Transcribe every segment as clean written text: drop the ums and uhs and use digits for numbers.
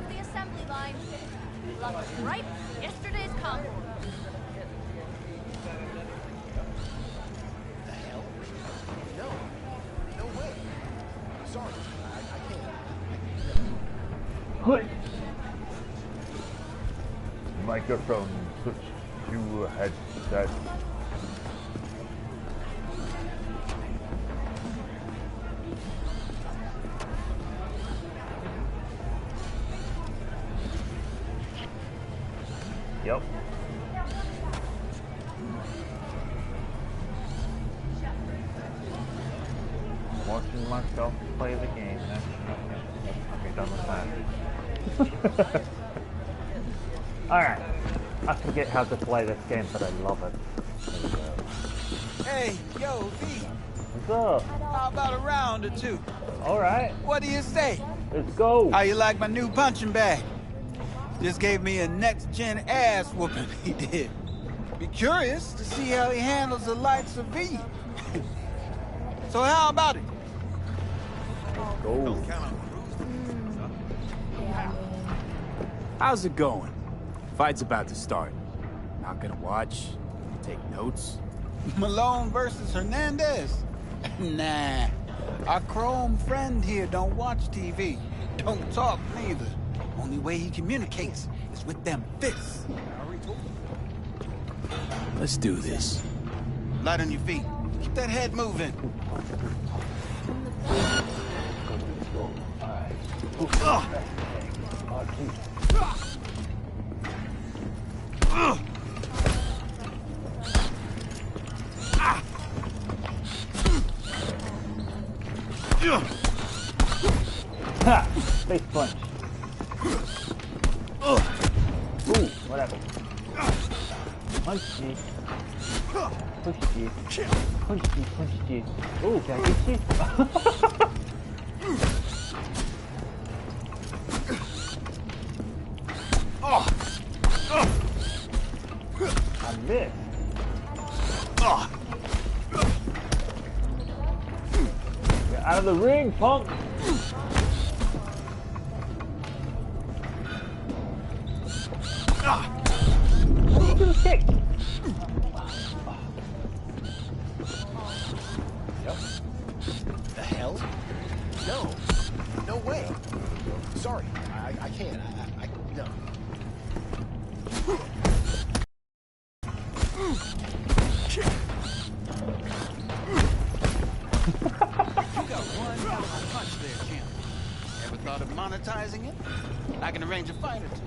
the assembly line. Looks right yesterday's combo. The hell? No. No way. Sorry. I can't. Microphone switch to headset. Yep. Watching myself play the game. Okay, done with that. Alright. I forget how to play this game, but I love it. There we go. Hey, yo, V. What's up? How about a round or two? Alright. What do you say? Let's go. How you like my new punching bag? Just gave me a next-gen ass whooping, he did. Be curious to see how he handles the likes of V. So how about it? Go. How's it going? Fight's about to start. Not gonna watch? Take notes? Malone versus Hernandez? Nah. Our chrome friend here don't watch TV. Don't talk neither. Only way he communicates is with them fists. Let's do this. Light on your feet. Keep that head moving. Ha! Face punch. Ooh, whatever. Punch you. Push you. Punch you, punch you. Ooh, can I get you? I missed. Get out of the ring, punk! Kick. Yep. The hell? No. No way. Sorry. I can't. No. You got one hell of a punch there, champ. Ever thought of monetizing it? I can arrange a fight or two.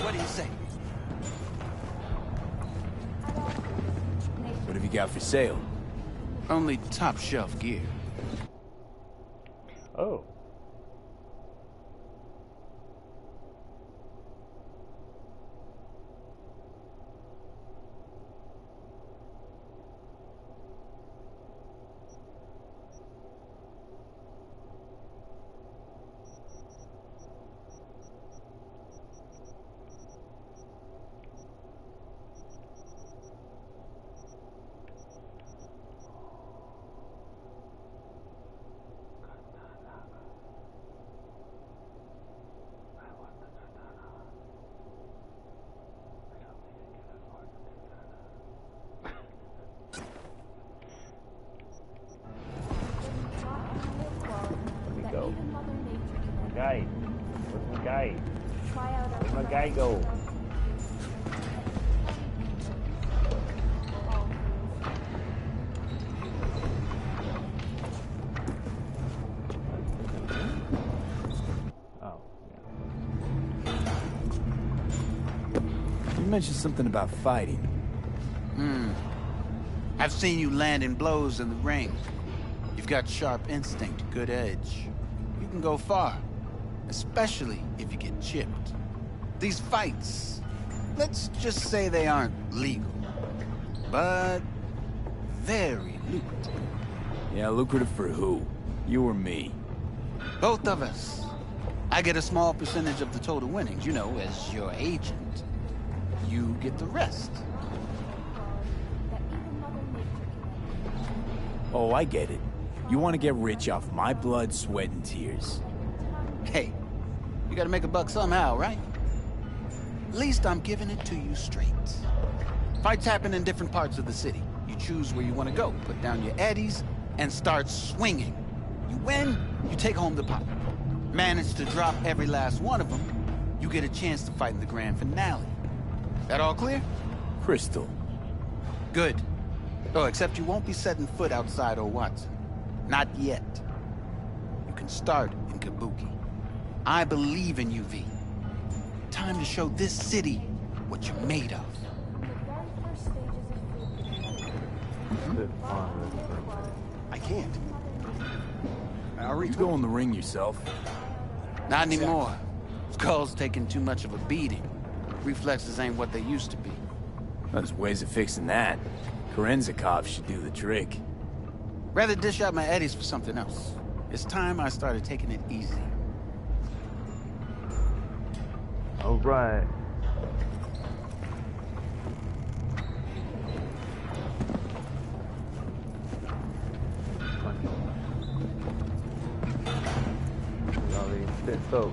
What do you say? What have you got for sale? Only top shelf gear. Oh. Guy. Where's my guy? Where's my guy go? Oh, You mentioned something about fighting. I've seen you landing blows in the ring. You've got sharp instinct, good edge. You can go far, especially if you get chipped. These fights, let's just say they aren't legal, but very lucrative. Yeah, lucrative for who? You or me? Both of us. I get a small percentage of the total winnings, you know, as your agent. You get the rest. Oh, I get it. You want to get rich off my blood, sweat, and tears. Hey, You gotta make a buck somehow, right? At least I'm giving it to you straight. Fights happen in different parts of the city. You choose where you want to go, put down your eddies, and start swinging. You win, you take home the pot. Manage to drop every last one of them, you get a chance to fight in the grand finale. That all clear? Crystal. Good. Oh, except you won't be setting foot outside O. Watson. Not yet. You can start in Kabuki. I believe in you, V. Time to show this city what you're made of. I can't. Let's go in the ring yourself. Not anymore. Skull's taking too much of a beating. Reflexes ain't what they used to be. There's ways of fixing that. Korenzikov should do the trick. Rather dish out my eddies for something else. It's time I started taking it easy. All right. So.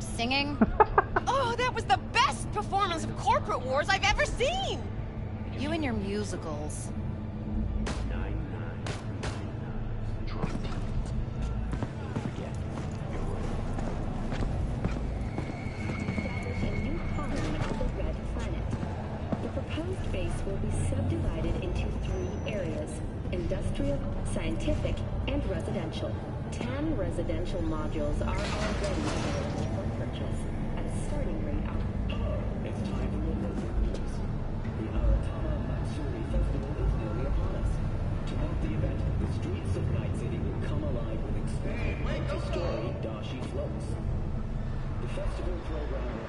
Singing? Oh, that was the best performance of Corporate Wars I've ever seen! You and your musicals. The proposed base will be subdivided into 3 areas: industrial, scientific, and residential. 10 residential modules are already available for purchase at a starting rate of... It's time for more news. The Aratama Matsuri Festival is nearly upon us. To mark the event, the streets of Night City will come alive with expensive multi-story dashi floats. The festival program will...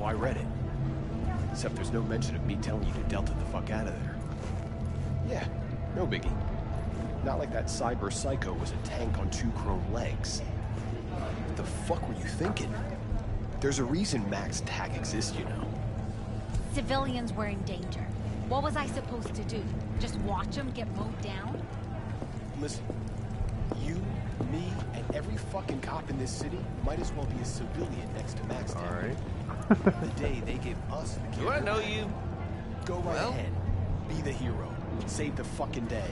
I read it. Except there's no mention of me telling you to delta the fuck out of there. Yeah, no biggie. Not like that cyber psycho was a tank on 2 chrome legs. What the fuck were you thinking? There's a reason Max TAC exists, you know. Civilians were in danger. What was I supposed to do? Just watch them get mowed down? Listen, you, me, and every fucking cop in this city might as well be a civilian next to Max TAC. Alright. The day they give us the Do I know you? Go right ahead. Be the hero. Save the fucking day.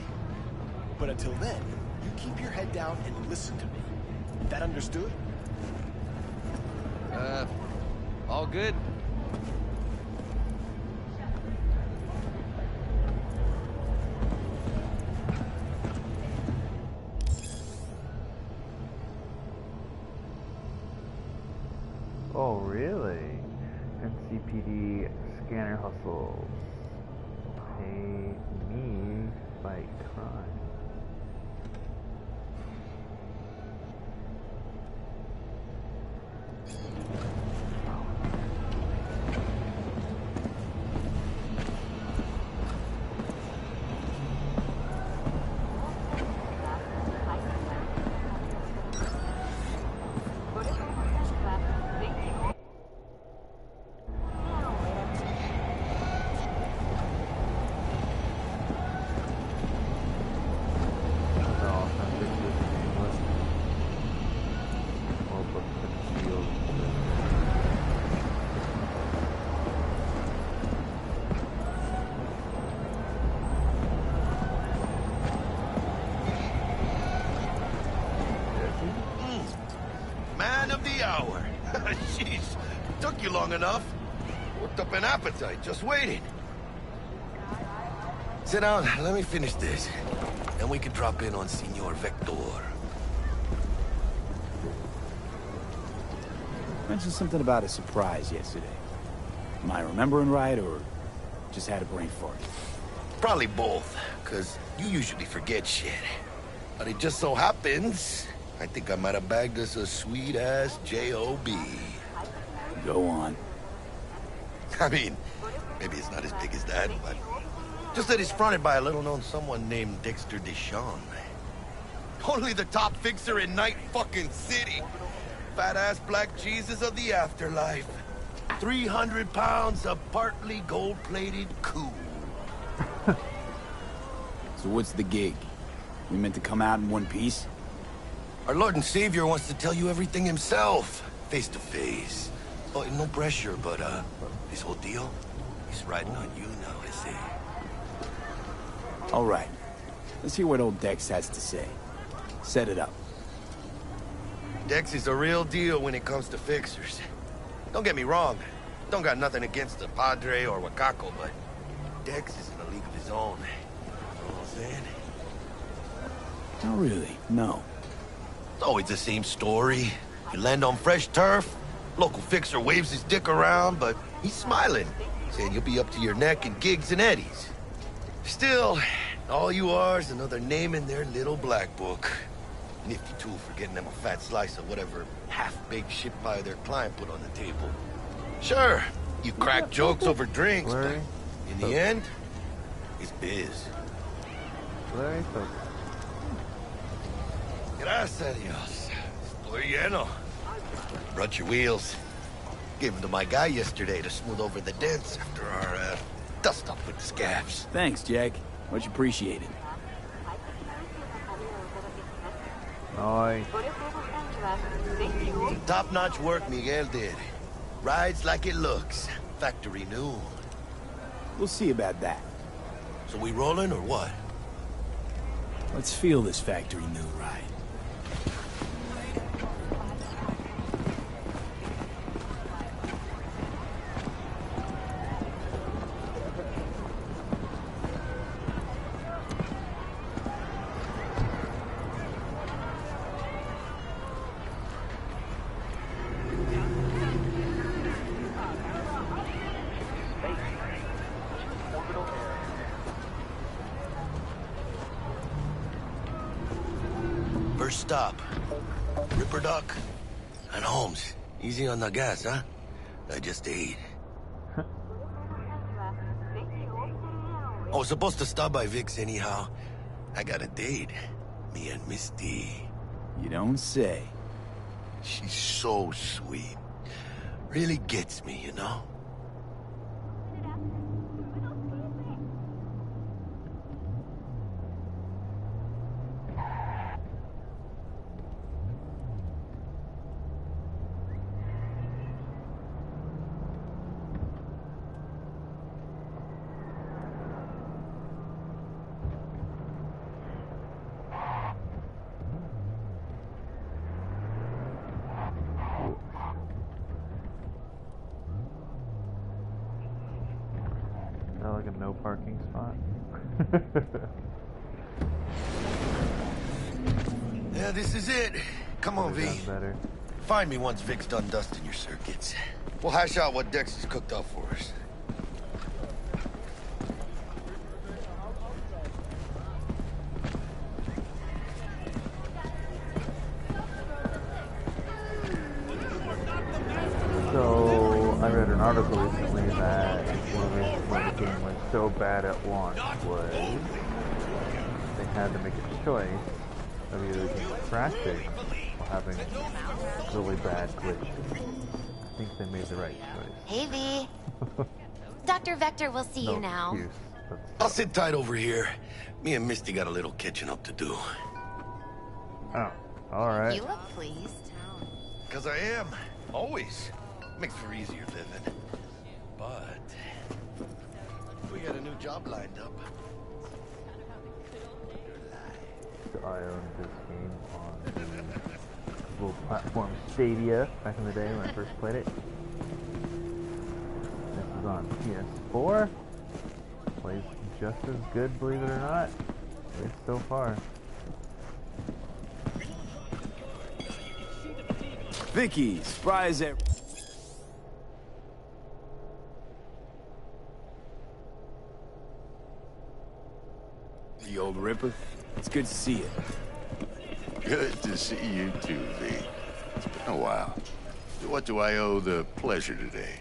But until then, you keep your head down and listen to me. That understood? All good. Oh, really? NCPD scanner hustles. Pay me by crime. took you long enough. Worked up an appetite, just waiting. Sit down, let me finish this. Then we can drop in on Senor Vector. Mentioned something about a surprise yesterday. Am I remembering right, or just had a brain fart? Probably both, because you usually forget shit. But it just so happens, I think I might have bagged us a sweet-ass J.O.B. Go on. I mean, maybe it's not as big as that, but... just that it's fronted by a little-known someone named Dexter Deshawn. Only the top fixer in Night fucking City. Fat-ass black Jesus of the afterlife. 300 pounds of partly gold-plated cool. So what's the gig? We meant to come out in one piece? Our Lord and Savior wants to tell you everything himself, face to face. Oh, no pressure, but, this whole deal, he's riding on you now, I say. All right. Let's hear what old Dex has to say. Set it up. Dex is a real deal when it comes to fixers. Don't get me wrong. Don't got nothing against the Padre or Wakako, but Dex is in a league of his own. You know what I'm saying? Not really, no. It's always the same story. You land on fresh turf, local fixer waves his dick around, but he's smiling, saying you'll be up to your neck in gigs and eddies. Still, all you are is another name in their little black book. Nifty tool for getting them a fat slice of whatever half-baked shit pie their client put on the table. Sure, you crack jokes over drinks, but in the end, it's biz. Very focused. Gracias a Dios. Estoy lleno. Brought your wheels. Gave them to my guy yesterday to smooth over the dents after our, dust-up with the scabs. Thanks, Jack. Much appreciated. Nice. Top-notch work Miguel did. Rides like it looks. Factory new. We'll see about that. So we rolling or what? Let's feel this factory new ride. First stop. Ripper Duck and Holmes. Easy on the gas, huh? I just ate. I was supposed to stop by Vic's anyhow. I got a date. Me and Misty. You don't say. She's so sweet. Really gets me, you know? Is that like a no parking spot? Yeah, this is it. Come on, V. Could've done better. Find me once Vic's done dusting your circuits. We'll hash out what Dex has cooked up for us. So, I read an article recently that one of the reasons why the game went so bad at launch was they had to make a choice of either the game crashing or having really bad glitches. I think they made the right choice. Hey, V. Dr. Vector will see you now. Excuse. I'll sit tight over here. Me and Misty got a little catching up to do. Oh, alright. You look pleased. 'Cause I am. Always. Makes for easier living. But we got a new job lined up. So I owned this game on the Google platform Stadia back in the day when I first played it. is on PS4. Plays just as good, believe it or not. At least so far. Vicky, surprise at... The old Ripper. It's good to see you. Good to see you too, V. It's been a while. What do I owe the pleasure today?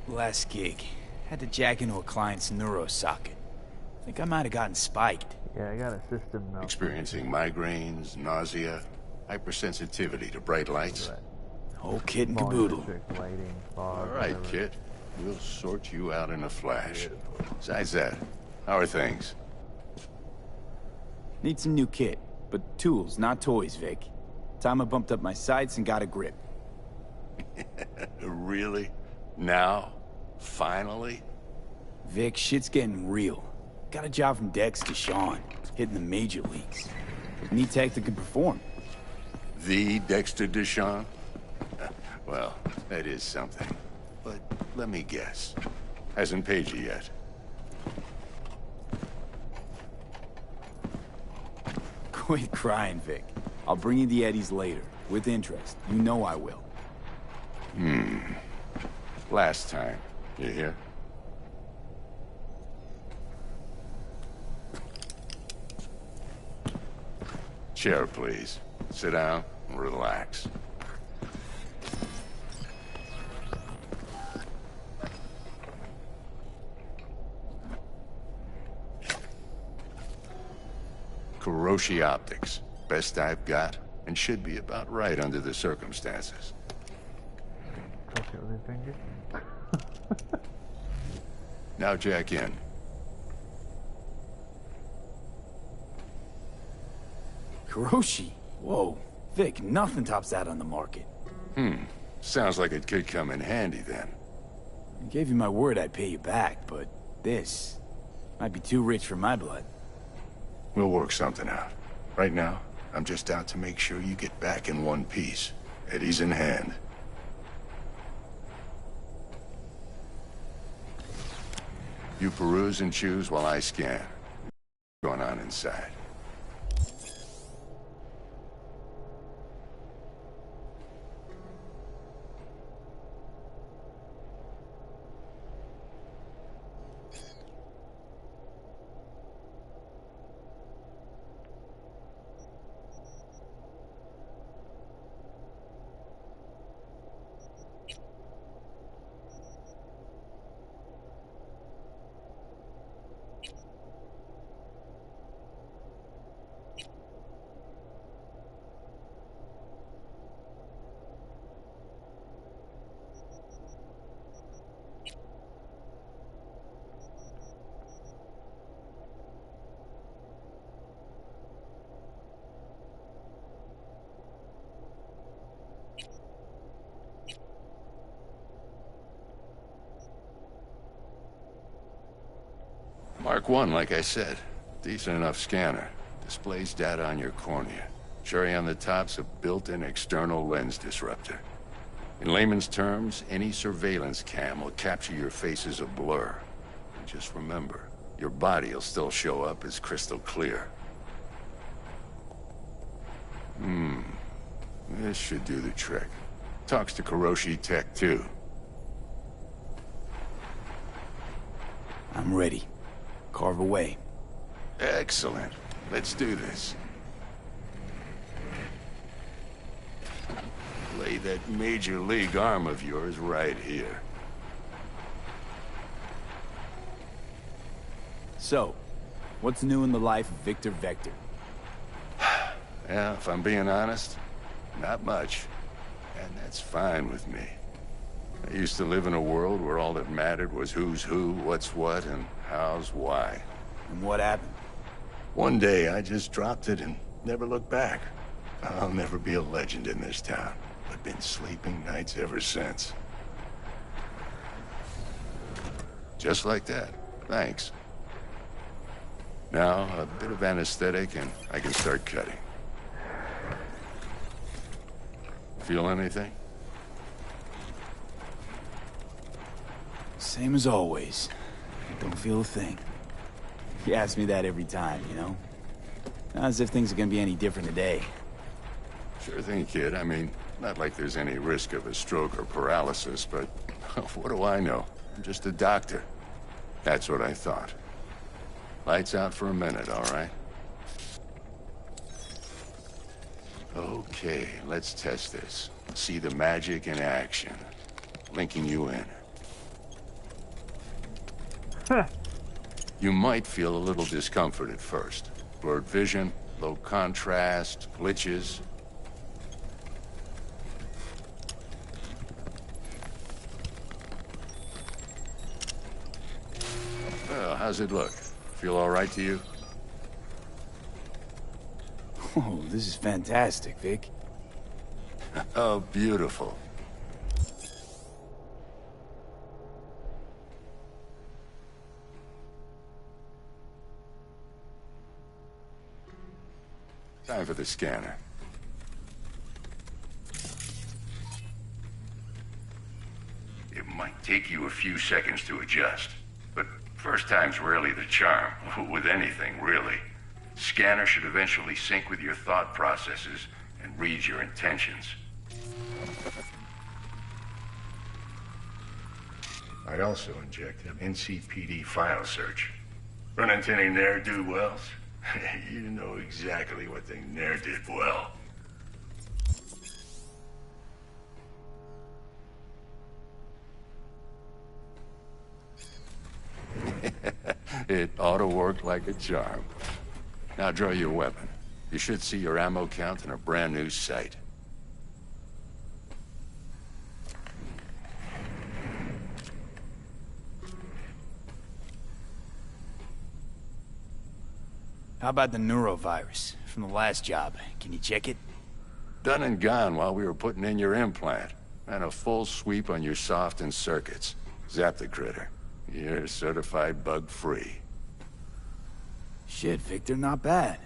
Last gig. Had to jack into a client's neuro socket. Think I might have gotten spiked. Yeah, I got a system now. Experiencing migraines, nausea, hypersensitivity to bright lights? Whole kit and caboodle. Lighting, fog, All right, whatever. kid. We'll sort you out in a flash. Besides that, how are things? Need some new kit, but tools, not toys, Vic. Time I bumped up my sights and got a grip. Really? Now? Finally? Vic, shit's getting real. Got a job from Dex to Sean, hitting the major leagues. Need tech that can perform. The Dexter Deshawn? Well, that is something. But let me guess. Hasn't paid you yet. Quit crying, Vic. I'll bring you the eddies later, with interest. You know I will. Last time. You hear? Chair, please. Sit down and relax. Kuroshi Optics. Best I've got, and should be about right under the circumstances. Cross it with your finger. Now jack in. Kuroshi? Whoa. Vic, nothing tops that on the market. Sounds like it could come in handy then. I gave you my word I'd pay you back, but this might be too rich for my blood. We'll work something out. Right now, I'm just out to make sure you get back in one piece. Eddie's in hand. You peruse and choose while I scan. What's going on inside? Mark 1, like I said. Decent enough scanner. Displays data on your cornea. Cherry on the top's a built-in external lens disruptor. In layman's terms, any surveillance cam will capture your face as a blur. And just remember, your body will still show up as crystal clear. This should do the trick. Talks to Kuroshi Tech, too. I'm ready. Carve away. Excellent. Let's do this. Lay that major league arm of yours right here. So, what's new in the life of Victor Vector? Yeah, if I'm being honest, not much. And that's fine with me. I used to live in a world where all that mattered was who's who, what's what, and how's why. And what happened? One day, I just dropped it and never looked back. I'll never be a legend in this town. I've been sleeping nights ever since. Just like that. Thanks. Now, a bit of anesthetic and I can start cutting. Feel anything? Same as always. Don't feel a thing. You ask me that every time, you know? Not as if things are gonna be any different today. Sure thing, kid. I mean, not like there's any risk of a stroke or paralysis, but what do I know? I'm just a doctor. That's what I thought. Lights out for a minute, all right? Okay, let's test this. See the magic in action. Linking you in. You might feel a little discomfort at first. Blurred vision, low contrast, glitches. Well, how's it look? Feel all right to you? Oh, this is fantastic, Vic. Oh, beautiful. Time for the scanner. It might take you a few seconds to adjust, but first time's rarely the charm, with anything, really. Scanner should eventually sync with your thought processes and read your intentions. I also injected NCPD file search. Run into any ne'er-do-wells? You know exactly what they ne'er did well. It ought to work like a charm. Now draw your weapon. You should see your ammo count in a brand new sight. How about the neurovirus from the last job? Can you check it? Done and gone while we were putting in your implant. And a full sweep on your soft and circuits. Zap the critter. You're certified bug-free. Shit, Victor, not bad.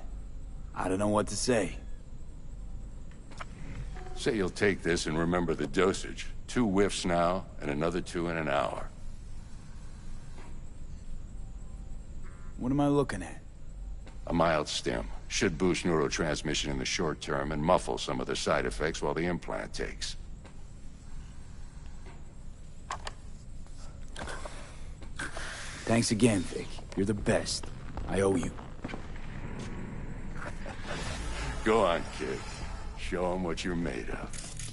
I don't know what to say. Say you'll take this and remember the dosage. 2 whiffs now, and another 2 in an hour. What am I looking at? A mild stim. Should boost neurotransmission in the short term and muffle some of the side effects while the implant takes. Thanks again, Vic. You're the best. I owe you. Go on, kid. Show them what you're made of.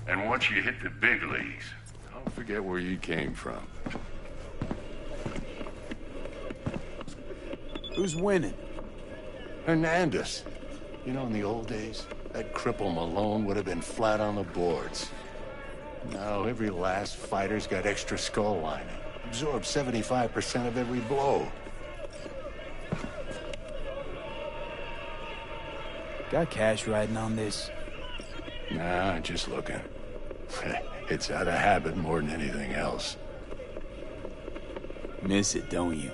And once you hit the big leagues, don't forget where you came from. Who's winning? Hernandez. You know, in the old days, that cripple Malone would have been flat on the boards. Now, every last fighter's got extra skull lining. Absorbs 75% of every blow. Got cash riding on this? Nah, just looking. It's out of habit more than anything else. Miss it, don't you?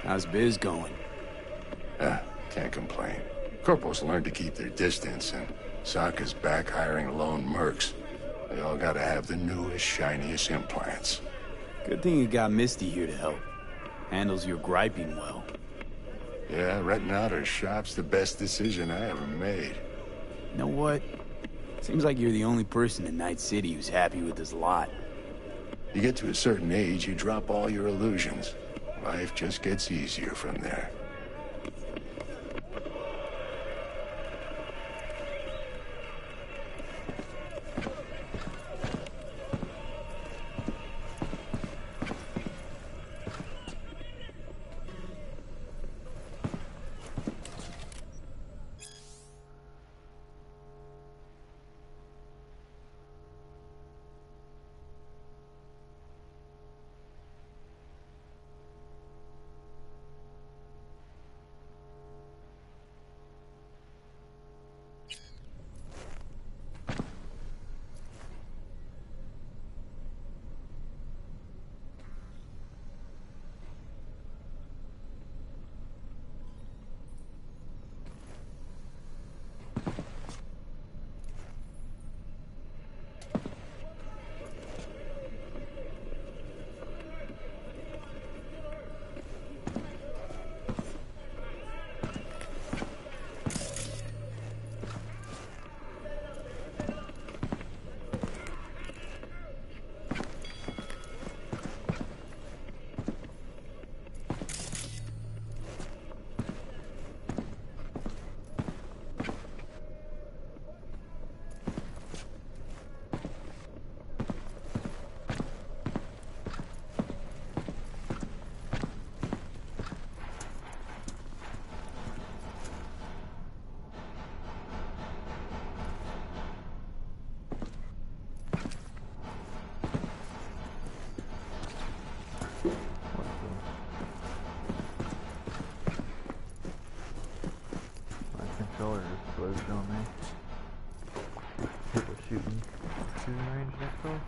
How's biz going? Can't complain. Corporals learned to keep their distance, and Sokka's back hiring lone mercs. They all gotta have the newest, shiniest implants. Good thing you got Misty here to help. Handles your griping well. Yeah, renting out her shop's the best decision I ever made. You know what? Seems like you're the only person in Night City who's happy with this lot. You get to a certain age, you drop all your illusions. Life just gets easier from there. controller just closed on me. People shooting range next door.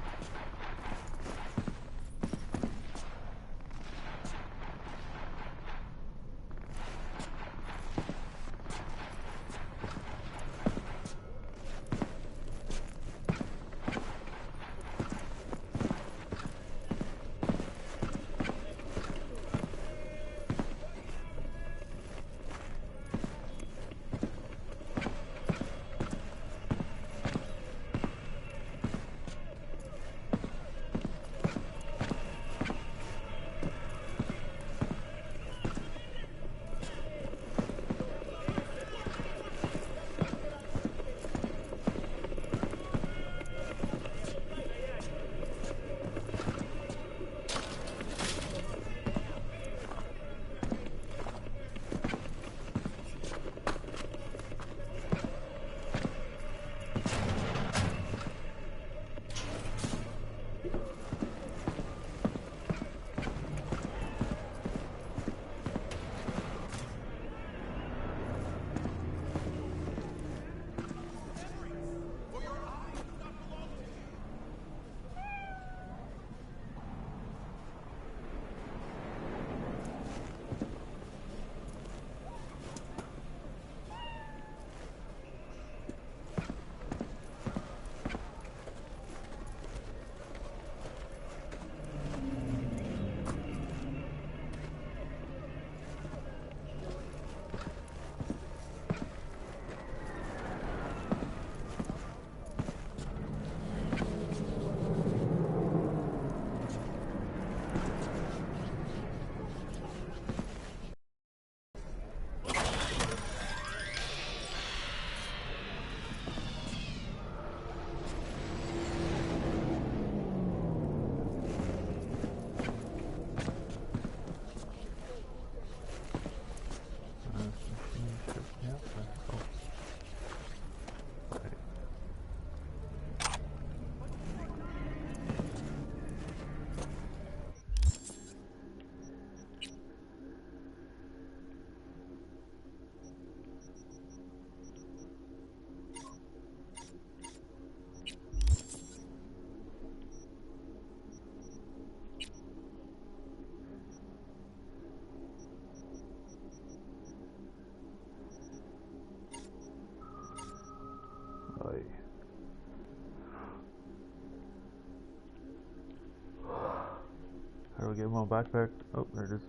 How do we get my backpack? Oh, there it is.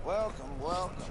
Welcome, welcome.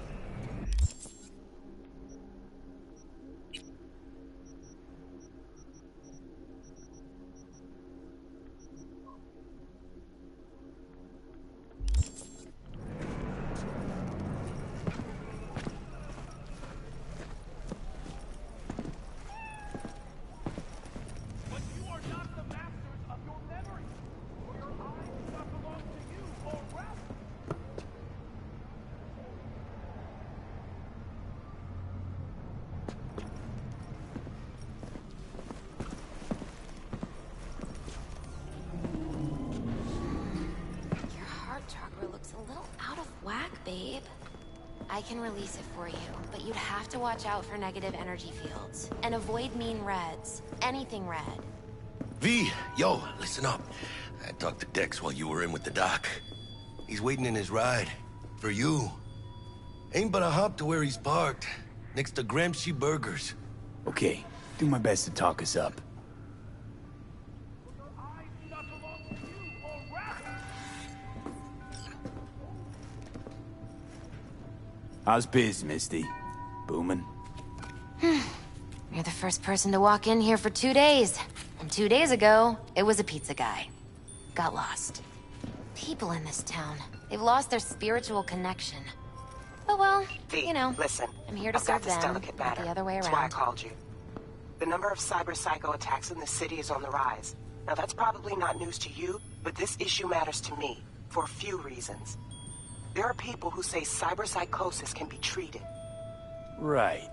Babe, I can release it for you, but you'd have to watch out for negative energy fields. And avoid mean reds. Anything red. V, yo, listen up. I talked to Dex while you were in with the doc. He's waiting in his ride. For you. Ain't but a hop to where he's parked. Next to Gramsci Burgers. Okay, do my best to talk us up. How's biz, Misty? Booming? You're the first person to walk in here for 2 days. And 2 days ago, it was a pizza guy. Got lost. People in this town, they've lost their spiritual connection. But well, V, you know, listen. I'm here to I've got serve this them, delicate not matter. the other way That's why I around. called you. The number of cyber psycho attacks in the city is on the rise. Now that's probably not news to you, but this issue matters to me for a few reasons. There are people who say cyberpsychosis can be treated. Right.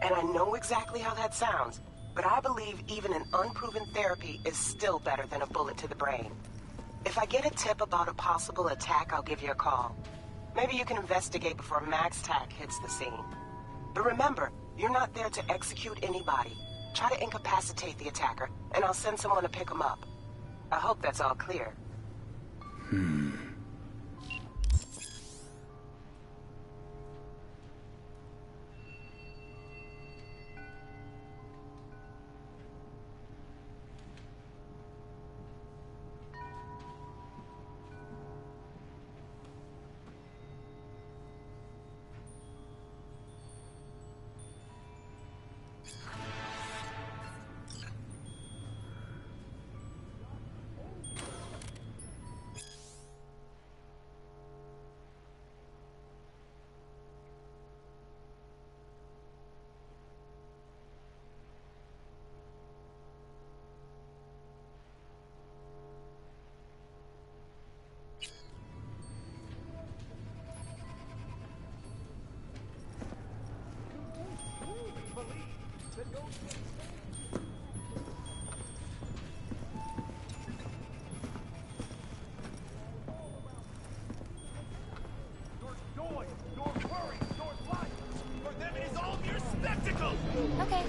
And I know exactly how that sounds, but I believe even an unproven therapy is still better than a bullet to the brain. If I get a tip about a possible attack, I'll give you a call. Maybe you can investigate before Max Tack hits the scene. But remember, you're not there to execute anybody. Try to incapacitate the attacker, and I'll send someone to pick him up. I hope that's all clear. Okay.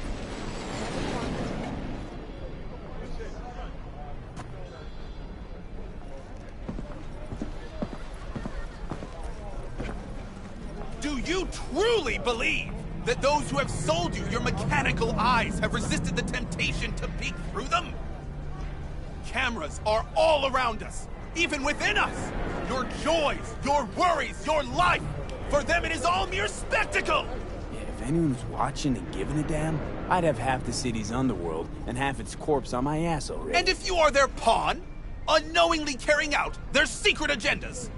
Do you truly believe that those who have sold you your mechanical eyes have resisted the temptation to peek through them? Cameras are all around us, even within us. Your joys, your worries, your life. For them, it is all mere spectacle. Yeah, if anyone was watching and giving a damn, I'd have half the city's underworld and half its corpse on my ass already. And if you are their pawn, unknowingly carrying out their secret agendas.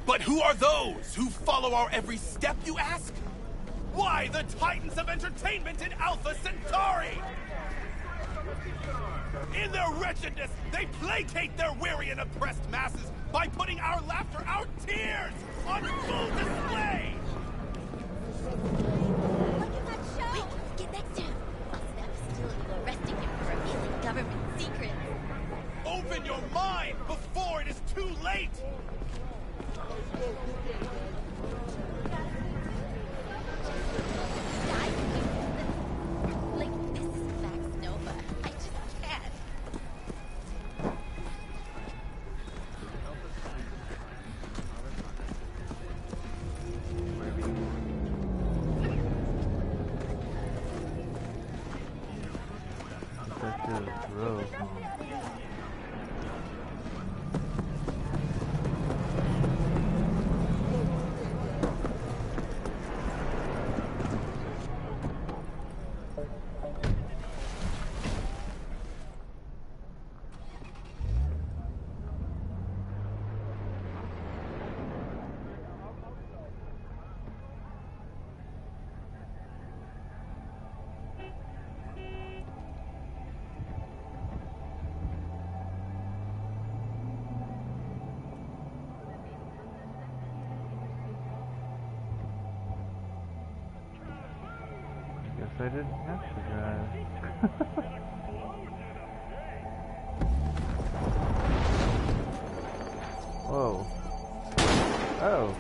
But who are those who follow our every step, you ask? Why, the titans of entertainment in Alpha Centauri! In their wretchedness, they placate their weary and oppressed masses by putting our laughter, our tears, on full display! Look at that show! Wait, get next to him. I'll snap a still and go arresting him for revealing government secrets. Open your mind before it is too late! Like, this is Max Nova. I just can't. Guess I didn't have to drive. Whoa. Oh.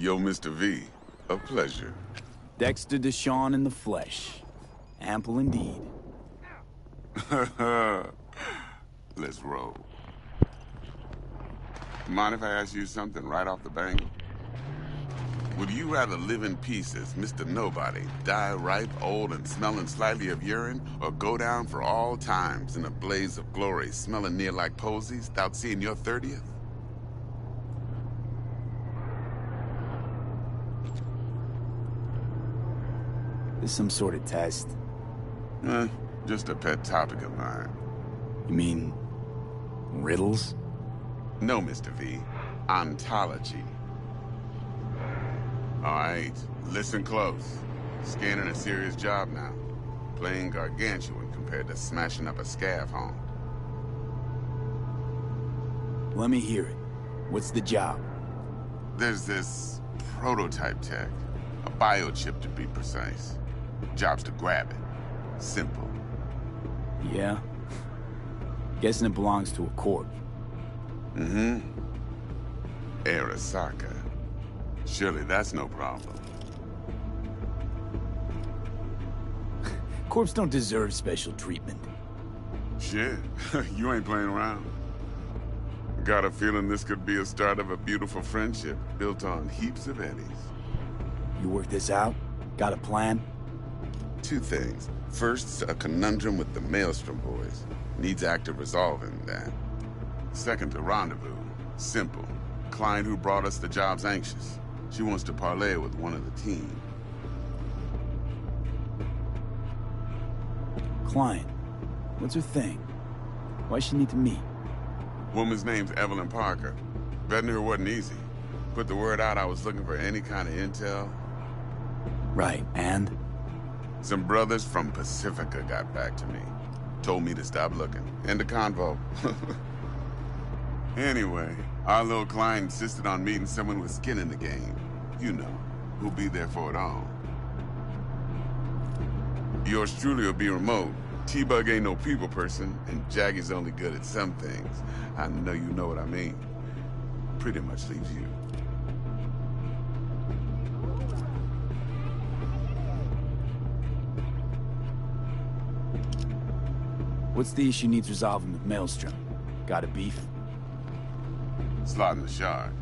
Yo, Mr. V. A pleasure. Dexter Deshawn in the flesh. Ample indeed. Let's roll. Mind if I ask you something right off the bank? Would you rather live in pieces, Mr. Nobody, die ripe, old, and smelling slightly of urine, or go down for all times in a blaze of glory, smelling near like posies, without seeing your 30th? This some sort of test. Just a pet topic of mine. You mean... riddles? No, Mr. V. Ontology. Alright, listen close. Scanning a serious job now. Playing gargantuan compared to smashing up a scav home. Let me hear it. What's the job? There's this prototype tech. A biochip to be precise. Job's to grab it. Simple. Yeah? Guessing it belongs to a corp. Mm-hmm. Arasaka. Surely that's no problem. Corps don't deserve special treatment. Shit, you ain't playing around. Got a feeling this could be a start of a beautiful friendship built on heaps of eddies. You work this out? Got a plan? Two things. First, a conundrum with the Maelstrom boys. Needs active resolving that. Second, a rendezvous. Simple. Client who brought us the job's anxious. She wants to parlay with one of the team. Client. What's her thing? Why she need to meet? Woman's name's Evelyn Parker. Vetting her wasn't easy. Put the word out I was looking for any kind of intel. Right, and? Some brothers from Pacifica got back to me. Told me to stop looking. End of convo. Anyway, our little client insisted on meeting someone with skin in the game. You know, who'll be there for it all. Yours truly will be remote. T-Bug ain't no people person, and Jaggy's only good at some things. I know you know what I mean. Pretty much leaves you. What's the issue needs resolving with Maelstrom? Got a beef? Slotting the shard.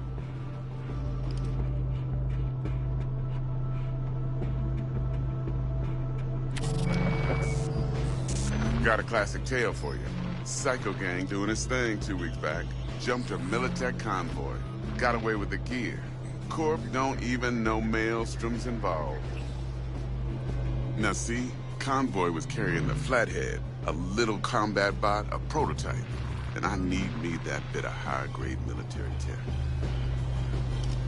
Got a classic tale for you. Psycho gang doing his thing 2 weeks back. Jumped a Militech convoy. Got away with the gear. Corp don't even know Maelstrom's involved. Now see, convoy was carrying the Flathead, a little combat bot, a prototype. And I need me that bit of high-grade military tech.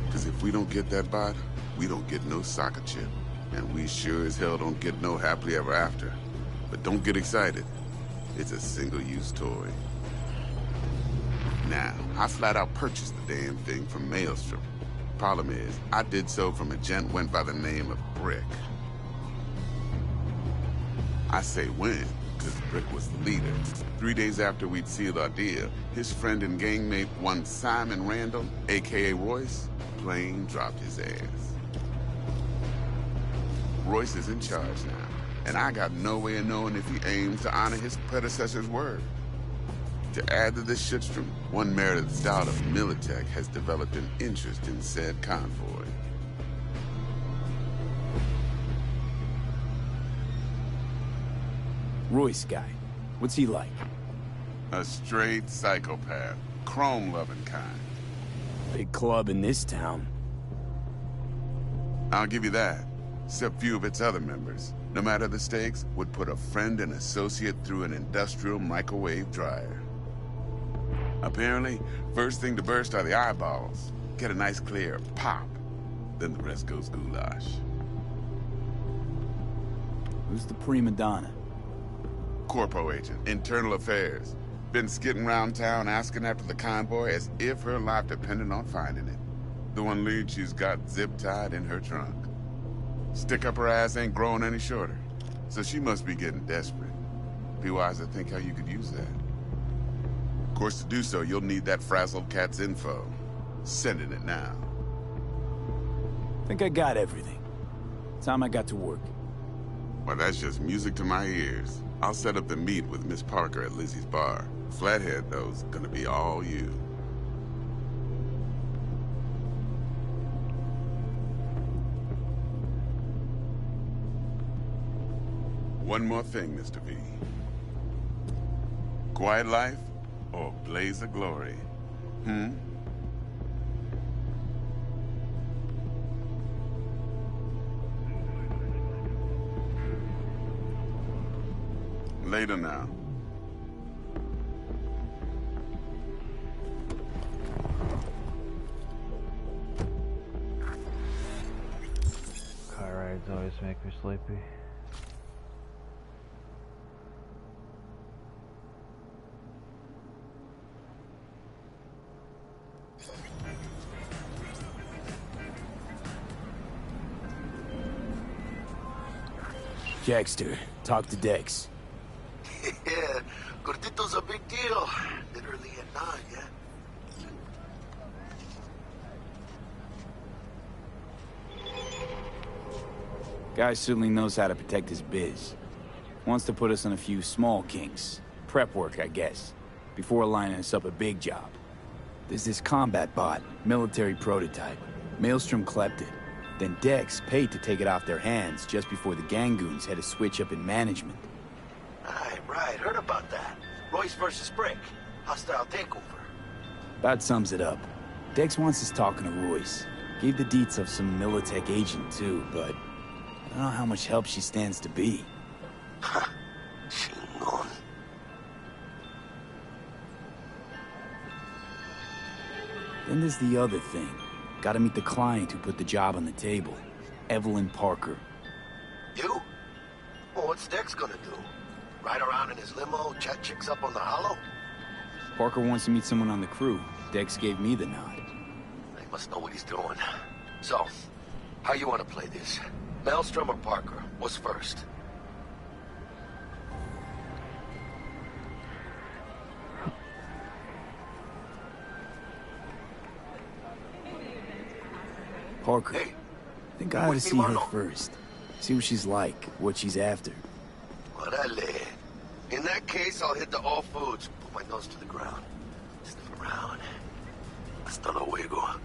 Because if we don't get that bot, we don't get no soccer chip. And we sure as hell don't get no happily ever after. But don't get excited. It's a single-use toy. Now, I flat out purchased the damn thing from Maelstrom. Problem is, I did so from a gent went by the name of Brick. I say when, because Brick was the leader. 3 days after we'd sealed our deal, his friend and gangmate, one Simon Randall, a.k.a. Royce, plain dropped his ass. Royce is in charge now, and I got no way of knowing if he aims to honor his predecessor's word. To add to this shitstrom, one Meredith Stout of Militech has developed an interest in said convoy. Royce guy. What's he like? A straight psychopath. Chrome-loving kind. Big club in this town. I'll give you that. Except few of its other members, no matter the stakes, would put a friend and associate through an industrial microwave dryer. Apparently, first thing to burst are the eyeballs. Get a nice clear pop. Then the rest goes goulash. Who's the prima donna? Corpo agent, internal affairs. Been skidding around town asking after the convoy as if her life depended on finding it. The one lead she's got zip-tied in her trunk. Stick up her ass ain't growing any shorter, so she must be getting desperate. Be wise to think how you could use that. Of course, to do so, you'll need that frazzled cat's info. Sending it now. think I got everything. Time I got to work. Well, that's just music to my ears. I'll set up the meet with Miss Parker at Lizzie's bar. Flathead, though's gonna be all you. One more thing, Mr. V. Quiet life or blaze of glory? Later now. Car rides always make me sleepy. Jackster, talk to Dex. Yeah, Gordito's a big deal. Literally at 9, yeah? Guy certainly knows how to protect his biz. Wants to put us on a few small kinks. Prep work, I guess. Before lining us up a big job. There's this combat bot, military prototype. Maelstrom clept it. Then Dex paid to take it off their hands just before the Gangoons had a switch up in management. Right, heard about that. Royce versus Brick. Hostile takeover. That sums it up. Dex wants us talking to Royce. Gave the deets of some Militech agent too, but I don't know how much help she stands to be. Chingon. Then there's the other thing. Gotta meet the client who put the job on the table. Evelyn Parker. You? Well, what's Dex gonna do? Ride around in his limo, chat chicks up on the hollow? Parker wants to meet someone on the crew. Dex gave me the nod. He must know what he's doing. So, how you want to play this? Maelstrom or Parker? What's first? Parker. Hey, I think I ought to see her first. See what she's like, what she's after. Orale. In that case, I'll hit the all foods. Put my nose to the ground. Sniff around. Hasta luego.